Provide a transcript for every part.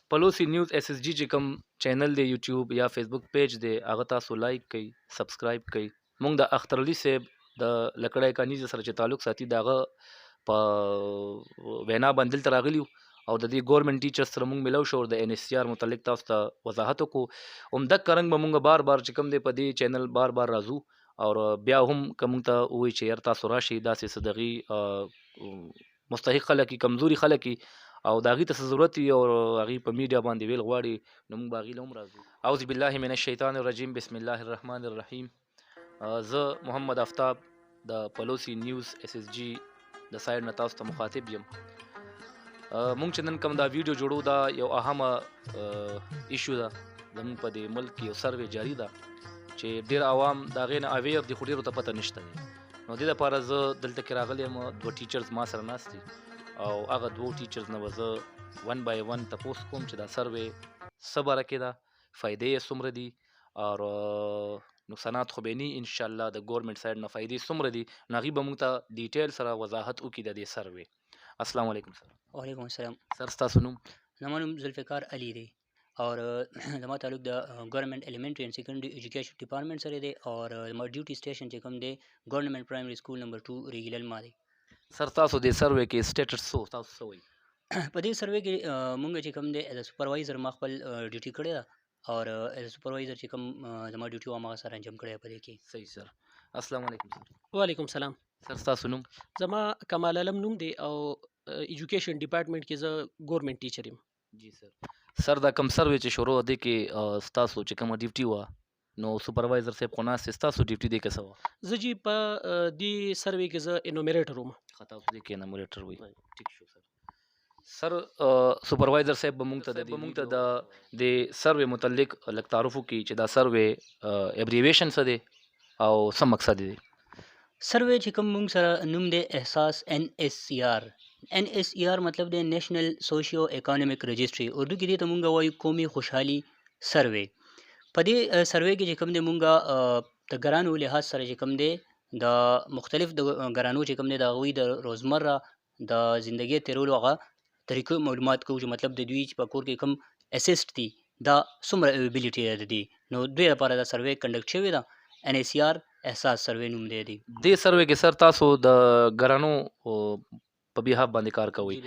پلوسی نیوز اس اس جی چې کوم چینل دی یوټیوب یا فیسبوک پیج دی هغه تاسو لایک کړئ سبسکرایب کړئ مونږ د اختر علي صاحب د لکړی کانیز سره چې تعلق ساتي داغه په وینا باندې تر راغلیو او د دې ګورنمنت ټیچرز سره مونږ ملو شو د ان اس سی آر متعلق تاسو ته وضاحت وکړو هم د کرنګ به مونږ بار بار چې کوم دی په دې چینل بار بار راځو او بیا هم کوم ته وای چې ير تاسو راشي داسې صدغي مستحق خلک کمزوري خلک او داغي ته ضرورت او هغه په میډیا باندې ویل غواړي نو موږ باغی لوم راځو اعوذ بالله من الشیطان الرجیم بسم الله الرحمن الرحیم زه محمد آفتاب د پلوسی نیوز اس اس جی د سایډ نه تاسو ته مخاطب یم مونږ چې نن کوم دا ویډیو جوړو دا یو اهمه ایشو ده زموږ په دې ملک یو سروې جاری ده چې ډیر عوام دا غینه اویر دي خو ډیرو ته پته نشته نو د لپاره زه دلته کې راغلی یم دوه ټیچرز ما سره ناست دي او هغه دوه ټیچرز نه وزه ون بای ون تاسو کوم چې دا سروې صبره کې ده فائدې یې څومره دي او نقصانات خو به نه ان شاء الله د ګورنمنت سایډ نه فائدې څومره دي ناغي به موږ ته ډیټیل سره وضاحت وکړي د دې سروې السلام علیکم سر وعلیکم السلام سر تاسو نوم زما نوم ذوالفقار علي دی اور زما تعلق د ګورنمنت ایلیمنټری اینڈ سیکنډري ایجوکیشن ډپارټمنټ سره دی اور زما ډیوټي سټیشن چې کوم دی ګورنمنت پرایمری سکول نمبر 2 ریګیلل ما دی سر تاسو د سروې کې سټیټس سو تاسو سوي په دې سروې کې مونږ چې کوم دی ایز سپروایزر ما خپل ډیوټي کړی ده اور ایز سپروایزر چې کوم زما ډیوټي و ما سره انجام کړی په دې کې صحیح سر السلام علیکم سر وعلیکم سلام سر تاسو نوم زما کمال علم نوم دی او ایجوکیشن ډپارټمنټ کې زه ګورنمنت ټیچر یم جی سر دا کم سروې چې شروع دی کې تاسو چې کوم ډیوټي و نو سپروایزر صاحب خو ناس تاسو ډیوټي دی کې سوا زه جی په دې سروې کې زه انومریټر وم خطا اوس دی کې انومریټر وي ټیک شو سر سپروایزر صاحب به مونږ ته د سروې متعلق لک تعارف کی چې دا سروې ابریویشن څه دی او څه مقصد دی سروې چې کوم مونږ سره نوم دی احساس ان اس سی آر ان اس ای آر مطلب دی نیشنل سوشیو اکانومیک رجسټري اردو کې دې ته مونږ وایو قومي خوشحالي سروې په دې سروې کې چې کوم دی مونږ د ګرانو لحاظ سره چې کوم دی د مختلف د ګرانو چې کوم دی د هغوی د روزمره د زندګۍ تیرولو هغه طریقو معلومات کوو چې مطلب د دوی چې په کور کې کوم اسسټ دي دا څومره ایبیلیټي دي نو دوی لپاره دا سروې کنډکټ شوې ده ان اس سی آر احساس سروې نوم دی دې سروې کې سر تاسو د ګرانو په بیه باندې کار کوي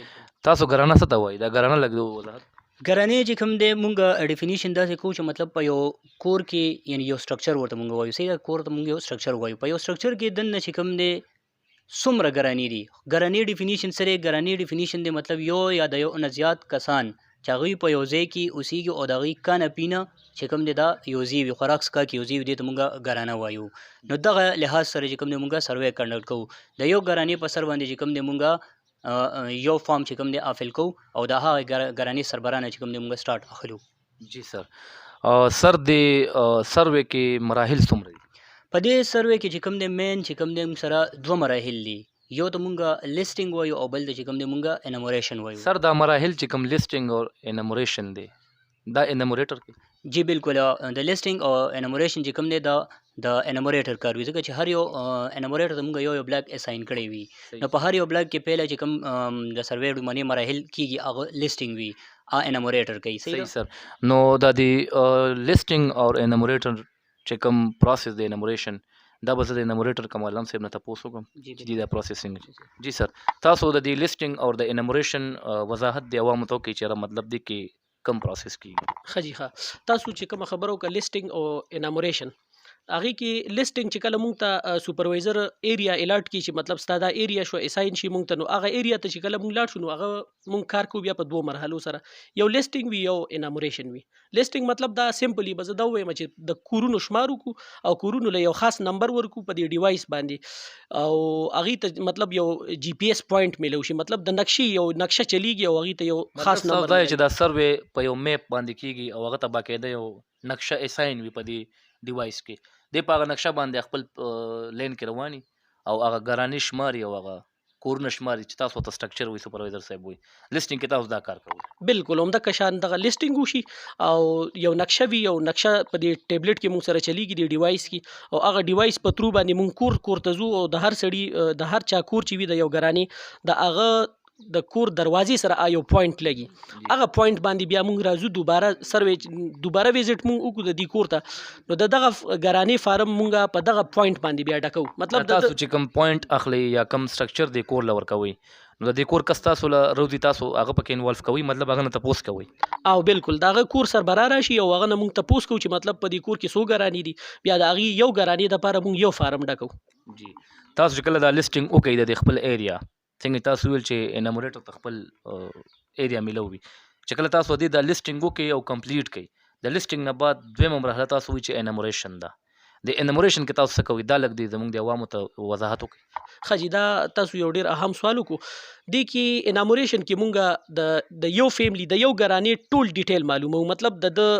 تاسو ګرانه څه ته وایي دا ګرانه لګو وضاحت ګرانې چې کوم دی مونږ ډیفینیشن داسې کوو چې مطلب په یو کور کې یعنی یو سټرکچر ورته مونږ وایو صحیح کور ته مونږ یو سټرکچر وایو په یو سټرکچر کې دننه چې کوم دی څومره ګرانې دي ګرانې ډیفینیشن سره ګرانې ډیفینیشن دی مطلب یو یا د یو نه زیات کسان چې هغوی په یو ځای کې اوسیږي او د هغوی کانه پینه چې کوم دی دا یو ځای وي خوراک څښاک یو ځای وي دې ته مونږ ګرانه وایو نو دغه لحاظ سره چې کوم دی مونږ سروې کنډکټ کوو د یو ګرانې په سر باندې چې کوم دی مونږ یو فارم چې کوم دی افل کوو او د هغه ګرانې سربرانه چې کوم دی مونږ سټارټ اخلو جی سر د سروې کې مراحل څومره دي په دې سروې کې چې کوم دی مین چې کوم دی موږ سره دوه مراحل دي یو ته مونږ لیسټینګ وایو او بل ته چې کوم دی مونږ انموریشن وایو سر دا مراحل چې کوم لیسټینګ او انموریشن دی دا انموریټر کې جی بالکل د لیسټینګ او انموریشن چې کوم دی دا د انموریټر کار وي ځکه چې هر یو انموریټر ته مونږ یو بلاک اساین کړی وي نو په هر یو بلاک کې پهله چې کوم د سروې ډومنې مراحل کیږي هغه لیسټینګ وي انموریټر کوي صحیح سر نو دا دی لیسټینګ او انموریټر چې کوم پروسس د انموریشن دا به زه د انموریټر کمال علم صاحب نه تاسو کوم چې دا پروسیسینګ جی سر تاسو د دې لیسټینګ او د انموریشن وضاحت دی عوامو ته کې چې مطلب دی کې کم پروسس کیږي خجی ښه تاسو چې کوم خبرو کا لیسټینګ او اناموریشن هغه کې لیسټینګ چې کله مونږ ته سپروایزر ایریا الاټ کی چې مطلب ستاده ایریا شو اساین شي مونږ ته نو هغه ایریا ته چې کله مونږ لاړ شو نو هغه مونږ کار کوو بیا په دوه مرحلو سره یو لیسټینګ وی یو اناموریشن وی لیسټینګ مطلب دا سمپلی به زه دا وایم چې د کورونو شمار وکړو او کورونو له یو خاص نمبر ورکو په دې ډیوایس باندې او هغه ته مطلب یو جی پی ایس پوینټ ملو شي مطلب د نقشې یو نقشه چلیږي او هغه ته یو خاص نمبر دا چې دا سروې په یو میپ باندې کیږي او هغه ته باقاعده یو نقشه اساین وي په دې ډیوایس کې د په هغه نقشه باندې خپل لین کې رواني او هغه ګرانی شماري او هغه کورونه شماري چې تاسو ته سټرکچر وي سپروایزر صاحب وي لیسټینګ کې تاسو دا کار کوئ بالکل همدا کشان دغه لیسټینګ وشي او یو نقشه وي یو نقشه په دې ټیبلټ کې مونږ سره چلیږي د ډیوایس کې او هغه ډیوایس په ترو باندې مونږ کور ته ځو او د هر سړي د هر چا کور چې وي د یو ګرانی د هغه د کور دروازې سره یو پوینټ لګي هغه پوینټ باندې بیا موږ راځو دوباره ویزټ موږ وکړو د دې کور ته نو دغه ګرانې فارم موږ په دغه پوینټ باندې بیا ډکو مطلب تاسو چې کوم پوینټ اخلي یا کوم سټرکچر د کور لور کوي نو د دې کور کس تاسو له روزي تاسو هغه پکې انوالو کوي مطلب هغه نه تاسو کوي او بالکل دغه کور سربرا راشي او هغه موږ ته پوس کوو چې مطلب په دې کور کې څو ګرانی دي بیا د هغې یو ګرانې دپاره موږ یو فارم ډکو جی تاسو چې کله دا لیسټینګ وکړئ د خپل ایریا څنګه تاسو ویل چې اناموریټر ته خپل ایریا ملوي چې کله تاسو د لیسټینګ وکړئ او کمپلیټ کړئ د لیسټینګ نه بعد دویمه مرحله تاسو وایي چې اناموریشن ده د اناموریشن کې تاسو څه کوئ دا لږ دی زموږ د عوامو ته وضاحت وکړئ ښه جي دا تاسو یو ډېر اهم سوال وکړو دې کې اناموریشن کې مونږ د یو فیملی د یو ګرانې ټول ډیټیل معلومو مطلب د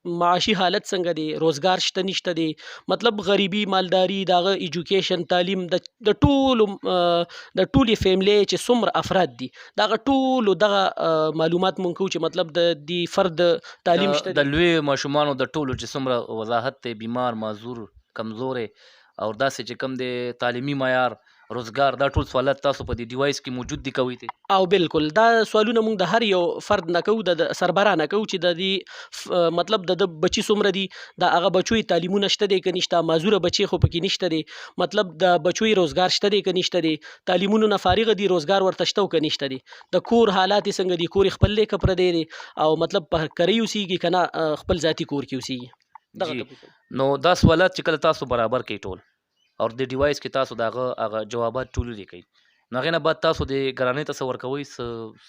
معاشي حالت څنګه دی روزګار شته نشته دی مطلب غریبي مالداري دغه ایجوکیشن تعلیم د ټولې فیملی چې څومره افراد دي دغه ټولو دغه معلومات مونږ کوو چې مطلب د دې فرد تعلیم شته د لوی ماشومانو د ټولو چې څومره وضاحت دی بیمار معذور کمزورې او داسې چې کم دی تعلیمي معیار روزګار دا ټول سوالات تاسو په دې ډیوایس کې موجود دي کوي ته او بالکل دا سوالونه موږ د هر یو فرد نه کوو د سربرا نه کوو چې د دې مطلب د بچي څومره دي د هغه بچوي تعلیمونه شته دی که نشته معذوره بچي خو پکې نشته دی مطلب د بچوي روزګار شته دی که نشته دی تعلیمونو نه فارغ دي روزګار ورته شته که نشته دی د کور حالات څنګه دي کور خپل لیکه پردی دی او مطلب په کری اوسیږي که نه خپل ذاتي کور کې اوسیږي نو دا سوالات چې کله تاسو برابر کوي ټول او د ډیوایس کې تاسو دغه جوابات ټول لیکئ نو هغې نه بعد تاسو د ګرانۍ ته څه ورکوئ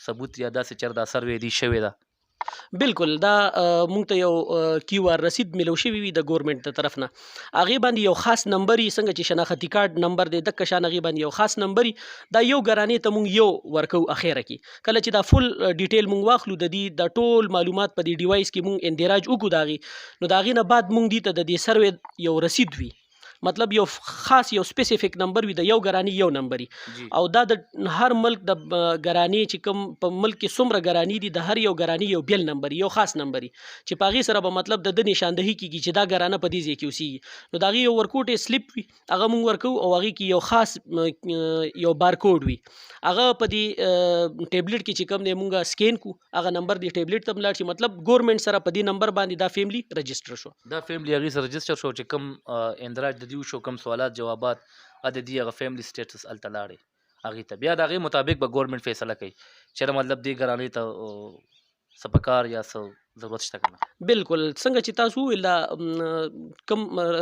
ثبوت یا داسې چېرې دا سروې دي شوې ده بالکل دا مونږ ته یو کیو آر رسید ملو شوی وي د ګورنمنت د طرف نه هغې باندې یو خاص نمبر یې څنګه چې شناختي کارت نمبر دی دک شان هغې باندې یو خاص نمبر دا یو ګرانې ته مونږ یو ورکو اخیره کې کله چې دا فل ډیټیل مونږ واخلو د دې د ټول معلومات په دې ډیوایس کې مونږ اندراج وکړو د هغې نو د هغې نه بعد مونږ دې ته د دې سروې یو رسید وي مطلب یو خاص یو سپیسیفیک نمبر وي د یو ګرانی یو نمبري او دا د هر ملک د ګرانی چې کوم په ملک کې څومره ګرانی دي د هر یو ګرانی یو بیل نمبر یو خاص نمبري چې په هغې سره به مطلب د نشاندهي کیږي چې دا ګرانه په دې ځای کې اوسیږي نو د هغې یو ورکوټ سلیپ وي هغه مونږ ورکوو او هغې کې یو خاص یو بارکوډ وي هغه په دې ټیبلټ کې چې کوم دی مونږ سکین کو هغه نمبر دی ټیبلټ ته ملاړ شي مطلب ګورنمنت سره په دې نمبر باندې دا فیملی رجسټر شو دا فیملی هغې سره رجسټر شو چې کوم اندراج د دې وشو کوم سوالات جوابات د دې هغه فیملی سټیټس هلته لاړې هغې ته بیا د هغې مطابق به ګورنمنت فیصله کوي چېرې مطلب دې ګرانۍ ته څه پکار یا څه ضرورت شته که نه بالکل څنګه چې تاسو وویل دا کوم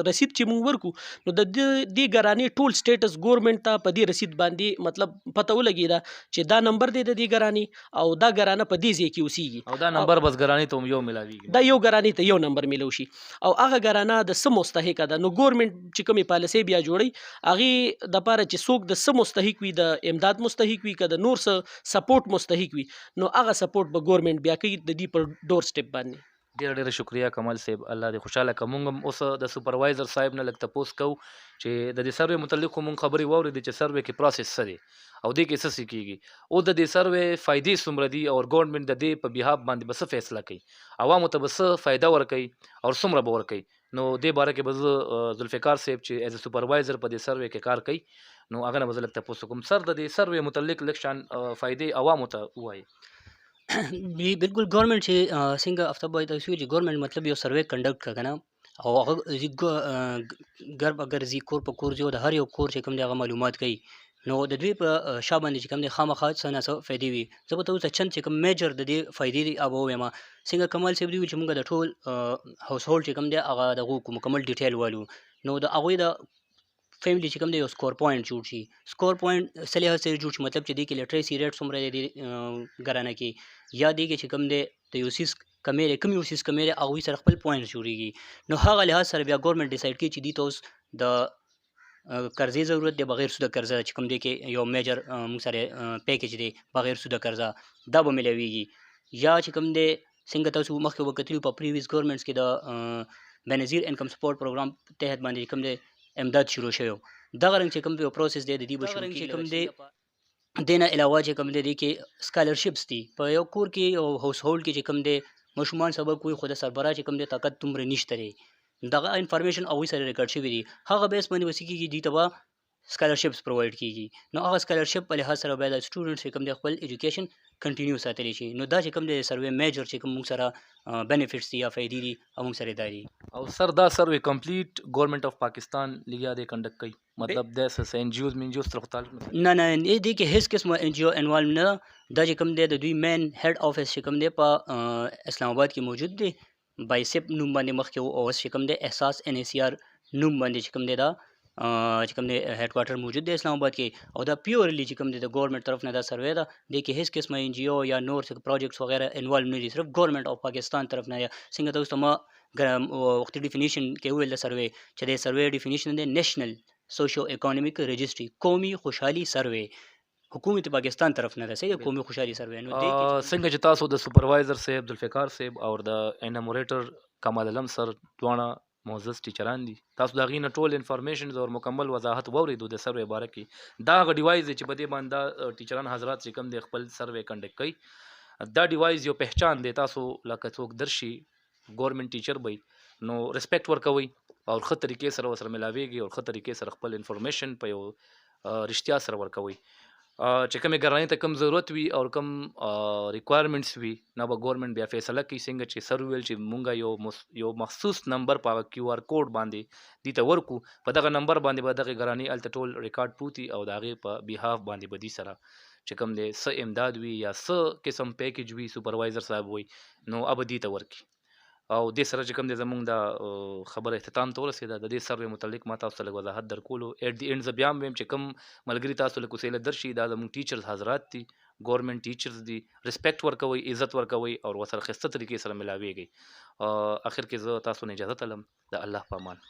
رسید چې مونږ ورکو نو د دې ګرانې ټول سټیټس ګورنمنت ته په دې رسید باندې مطلب پته ولګېده چې دا نمبر دی د دې ګرانې او دا ګرانه په دې ځای کې اوسیږي او دا نمبر بس ګرانۍ ته هم یو ملاویږي دا یو ګرانې ته یو نمبر میلو شي او هغه ګرانه د څه مستحقه ده نو ګورنمنت چې کومې پالیسۍ بیا جوړوي هغې دپاره چې څوک د څه مستحق وي د امداد مستحق وي که د نور څه سپورټ مستحق وي نو هغه سپورټ به ګورنمنت بیا کوي د دې پر ډور سټیپ باندې ډېره ډېره شکریه کمال صاحب الله دې خوشحاله کړه موږ هم اوس د سپروایزر صاحب نه لږ تپوس کوو چې د دې سروې متعلق خو موږ خبرې واورېدې چې سروې کې پروسس څه دی او دې کې څه کېږي او د دې سروې فایدې څومره دي او ګورنمنټ د دې په بیهاف باندې به څه فیصله کوي عوامو ته به څه فایده ورکوي او څومره به ورکوي نو دې باره کې به زه ذوالفقار صاحب چې ایز سپروایزر په دې سروې کې کار کوي نو هغه نه به زه لږ تپوس وکړم سر د دې سروې متعلق لږ شان فایدې عوامو ته ووایي بالکل ګورنمنت چې څنګه افتاب وایي تاسو چې ګورنمنت مطلب یو سروې کنډکټ کړه کنه او هغه ګرب اگر زی کور په کور جو د هر یو کور چې کوم دی هغه معلومات کوي نو د دوی په شا باندې چې کوم دی خامخا څه نه څه فایدې وي زه به ته اوس چند چې کوم میجر د دې فایدې دي اب ووایم څنګه کمال صاحب دی چې موږ د ټول هاوس هولډ چې کوم دی هغه دغه مکمل ډیټیل والو نو د هغوی د فیملی چې کوم دی یو سکور پوینټ جوړ شي سکور پوینټ څه لحاظ سره جوړ شي مطلب چې دی کې لټریسي ریټ څومره دی ګرانه کې یا دی کې چې کوم دی د یو سیس کمې کوم یو سیس کمې هغوی سره خپل پوینټ جوړېږي نو هغه لحاظ سره بیا ګورنمنټ ډیسایډ کوي چې دی ته اوس د قرضې ضرورت دی بغیر سوده قرضه چې کوم دی کې یو میجر موږ سره پیکیج دی بغیر سوده قرضه دا به میلاویږي یا چې کوم دی څنګه تاسو مخکې وکتلي په پریویس ګورنمنټس کې د بېنظیر انکم سپورټ پروګرام تحت باندې کوم دی امداد شروع شوی دغه رنګ چې کوم دی پروسس دی د دې به شروع کېږي چې کوم دی دې نه علاوه چې کوم دی کې سکالرشپس دي په یو کور کې یو هاوس هولډ کې چې کوم دی ماشومان سبق کوي خو د سربراہ چې کوم دی طاقت دومره نشته دی دغه انفارمیشن هغوی سره ریکارډ شوي دي هغه بیس باندې به څه کېږي دوی ته به سکالرشپس پرووایډ کیږي نو هغه سکالرشپ په لحاظ سره باید سټوډنټس چې کوم دی خپل ایجوکیشن کنټینیو ساتلی شي نو دا چې کوم دی سروې میجر چې کوم موږ سره بینیفټس دي یا فایدې دي او موږ سره دا دي او سر دا سروې کمپلیټ ګورنمنت اف پاکستان لګیا دی کنډکټ کوي مطلب د اس ان جی اوز من جی اوز سره تعلق نه نه نه دې کې هیڅ قسمه ان جی او انوالو نه ده دا چې کوم دی د دوی مین هیډ افیس چې کوم دی په اسلام آباد کې موجود دی بایسپ نوم باندې مخکې و او اوس چې کوم دی احساس ان ای سی آر نوم باندې چې کوم دی دا چې کوم دی هیډ کوارټر موجود دی اسلام آباد کې او دا پیورلی چې کوم دی د ګورنمنت طرف نه دا سروې ده دې کې هیڅ قسمه ان جی او یا نور پروجیکټس وغیرہ انوالو نه دي صرف ګورنمنت اف پاکستان طرف نه څنګه تاسو ته ما وختي ډیفینیشن کې ویل د سروې چې د سروې ډیفینیشن دی نیشنل سوشو اکانومیک رجسټري قومي خوشحالي سروې حکومت پاکستان طرف نه ده صحیح قومي خوشحالي سروې نو دې کې څنګه چې تاسو د سپروایزر صاحب عبدالفقار صاحب او د اناموریټر کمال علم سر دواړه معزز ټیچران دي تاسو د هغې نه ټول انفارمیشن او مکمل وضاحت واورېدو د سروې باره کې دا هغه ډیوایس دی چې په دې باندې ټیچران حضرات چې کوم دی خپل سروې کنډکټ کوي دا ډیوایس یو پہچان دی تاسو لکه څوک درشي ګورنمنت ټیچر به نو ریسپیکټ ورکوي او ښه طریقې سره ورسره ملاویږي او ښه طریقې سره خپل انفارمیشن په یو رښتیا سره ورکوي چې کومې ګرانۍ ته کم ضرورت وي او کم ریکوایرمنټس وي نو به ګورنمنت بیا فیصله کوي څنګه چې سر ویل چې مونږه یو مخصوص نمبر په کیو آر کوډ باندې دې ته ورکو په دغه نمبر باندې به دغه ګرانۍ هلته ټول ریکارډ پروتي او د هغې په بیهاف باندې به دې سره چې کوم دی څه امداد وي یا څه قسم پیکیج وي سپروایزر صاحب وي نو اب دې ته ورکي او دې سره چې کوم دی زمونږ د خبره اختتام ته ورسېده د دې سروې متعلق ما تاسو ته لږ وضاحت درکولو ایټ دی اینډ زه بیا هم ویم چې کوم ملګري تاسو له کوڅې له درشي دا زمونږ ټیچرز حضرات دي ګورنمنت ټیچرز دي ریسپیکټ ورکوئ عزت ورکوئ او ورسره ښایسته طریقې سره ملاویږئ اخر کې زه تاسو نه اجازه طلم د الله په امان